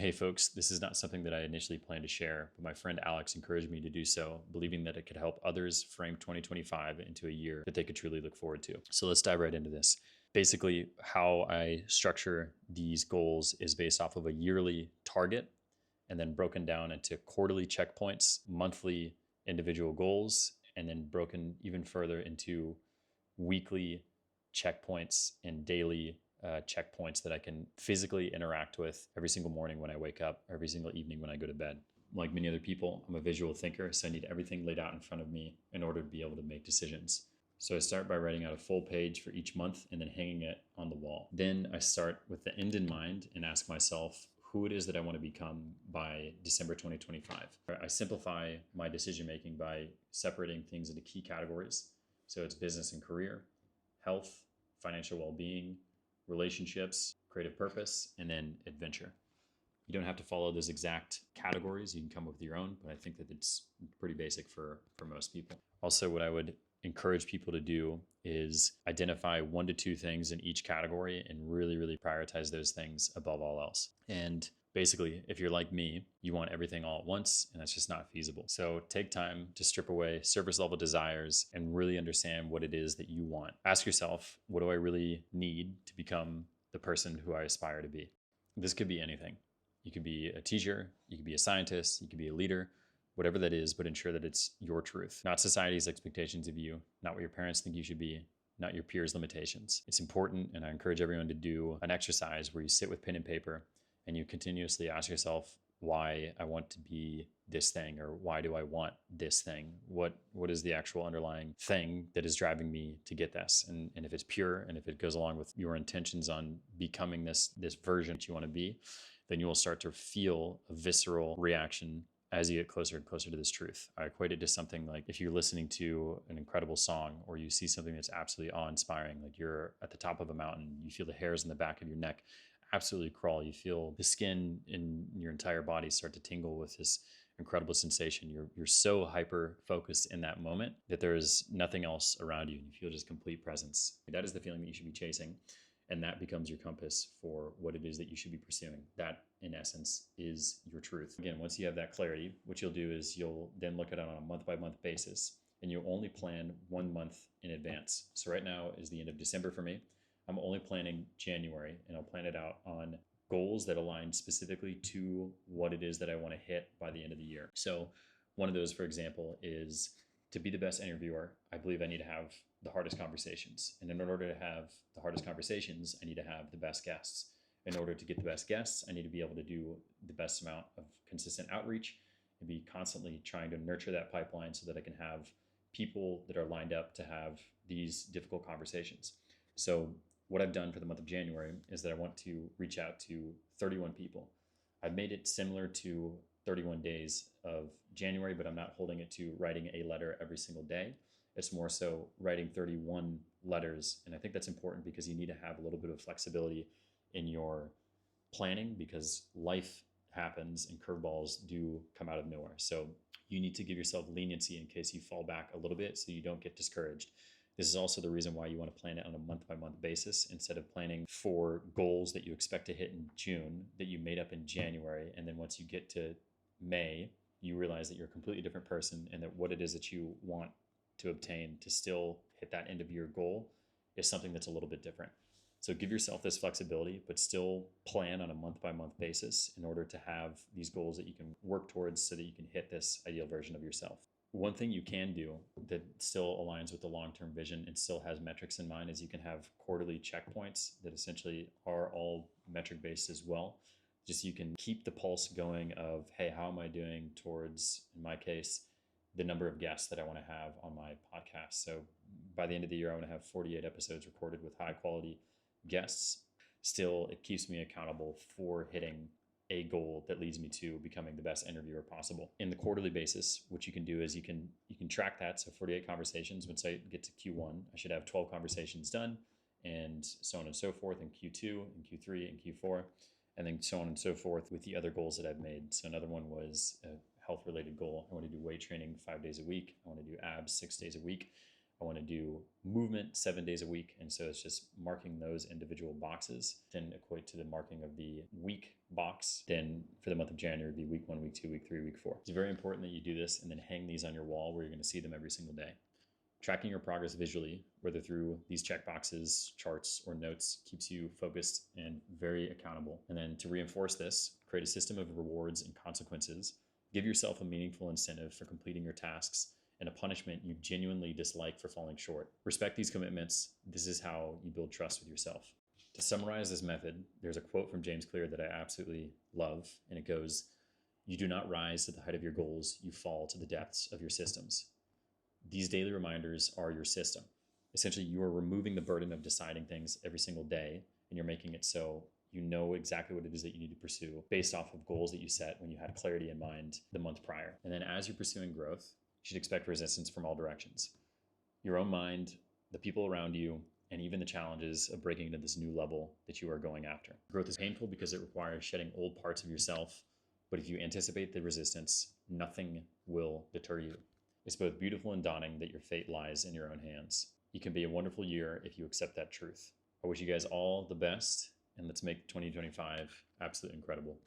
Hey folks, this is not something that I initially planned to share, but my friend Alex encouraged me to do so, believing that it could help others frame 2025 into a year that they could truly look forward to. So let's dive right into this. Basically, how I structure these goals is based off of a yearly target and then broken down into quarterly checkpoints, monthly individual goals, and then broken even further into weekly checkpoints and daily checkpoints that I can physically interact with every single morning when I wake up, every single evening when I go to bed. Like many other people, I'm a visual thinker, so I need everything laid out in front of me in order to be able to make decisions. So I start by writing out a full page for each month and then hanging it on the wall. Then I start with the end in mind and ask myself who it is that I want to become by December 2025. I simplify my decision making by separating things into key categories. So it's business and career, health, financial well-being, relationships, creative purpose, and then adventure. You don't have to follow those exact categories. You can come up with your own, but I think that it's pretty basic for most people. Also, what I would encourage people to do is identify 1 to 2 things in each category and really prioritize those things above all else. And basically, if you're like me, you want everything all at once, and that's just not feasible. So take time to strip away surface level desires and really understand what it is that you want. Ask yourself, what do I really need to become the person who I aspire to be? This could be anything. You could be a teacher, you could be a scientist, you could be a leader, whatever that is, but ensure that it's your truth, not society's expectations of you, not what your parents think you should be, not your peers' limitations. It's important, and I encourage everyone to do an exercise where you sit with pen and paper and you continuously ask yourself, why I want to be this thing, or why do I want this thing? What is the actual underlying thing that is driving me to get this? And if it's pure, and if it goes along with your intentions on becoming this version that you want to be, then you will start to feel a visceral reaction as you get closer and closer to this truth. I equate it to something like if you're listening to an incredible song, or you see something that's absolutely awe-inspiring, like you're at the top of a mountain, you feel the hairs in the back of your neck absolutely crawl. You feel the skin in your entire body start to tingle with this incredible sensation. You're so hyper focused in that moment that there is nothing else around you, and you feel just complete presence. That is the feeling that you should be chasing, and that becomes your compass for what it is that you should be pursuing. That, in essence, is your truth. Again, once you have that clarity, what you'll do is you'll then look at it on a month-by-month basis, and you'll only plan 1 month in advance. So right now is the end of December for me. I'm only planning January, and I'll plan it out on goals that align specifically to what it is that I want to hit by the end of the year. So one of those, for example, is to be the best interviewer. I believe I need to have the hardest conversations. And in order to have the hardest conversations, I need to have the best guests. In order to get the best guests, I need to be able to do the best amount of consistent outreach and be constantly trying to nurture that pipeline so that I can have people that are lined up to have these difficult conversations. So what I've done for the month of January is that I want to reach out to 31 people. I've made it similar to 31 days of January, but I'm not holding it to writing a letter every single day. It's more so writing 31 letters. And I think that's important because you need to have a little bit of flexibility in your planning, because life happens and curveballs do come out of nowhere. So you need to give yourself leniency in case you fall back a little bit so you don't get discouraged. This is also the reason why you want to plan it on a month-by-month basis instead of planning for goals that you expect to hit in June that you made up in January. And then once you get to May, you realize that you're a completely different person, and that what it is that you want to obtain to still hit that end of year goal is something that's a little bit different. So give yourself this flexibility, but still plan on a month-by-month basis in order to have these goals that you can work towards so that you can hit this ideal version of yourself. One thing you can do that still aligns with the long-term vision and still has metrics in mind is you can have quarterly checkpoints that essentially are all metric-based as well. Just so you can keep the pulse going of, hey, how am I doing towards, in my case, the number of guests that I want to have on my podcast. So by the end of the year, I want to have 48 episodes recorded with high-quality guests. Still, it keeps me accountable for hitting a goal that leads me to becoming the best interviewer possible. In the quarterly basis, what you can do is you can track that. So 48 conversations. Once I get to Q1, I should have 12 conversations done, and so on and so forth in Q2, in Q3, and Q4, and then so on and so forth with the other goals that I've made. So another one was a health-related goal. I want to do weight training 5 days a week. I want to do abs 6 days a week. I want to do movement 7 days a week. And so it's just marking those individual boxes, then equate to the marking of the week box. Then for the month of January, it'd be week 1, week 2, week 3, week 4. It's very important that you do this and then hang these on your wall where you're going to see them every single day. Tracking your progress visually, whether through these checkboxes, charts, or notes, keeps you focused and very accountable. And then to reinforce this, create a system of rewards and consequences. Give yourself a meaningful incentive for completing your tasks and a punishment you genuinely dislike for falling short. Respect these commitments. This is how you build trust with yourself. To summarize this method, there's a quote from James Clear that I absolutely love, and it goes, "You do not rise to the height of your goals, you fall to the depths of your systems." These daily reminders are your system. Essentially, you are removing the burden of deciding things every single day, and you're making it so you know exactly what it is that you need to pursue based off of goals that you set when you had clarity in mind the month prior. And then as you're pursuing growth, you should expect resistance from all directions. Your own mind, the people around you, and even the challenges of breaking into this new level that you are going after. Growth is painful because it requires shedding old parts of yourself, but if you anticipate the resistance, nothing will deter you. It's both beautiful and daunting that your fate lies in your own hands. You can be a wonderful year if you accept that truth. I wish you guys all the best, and let's make 2025 absolutely incredible.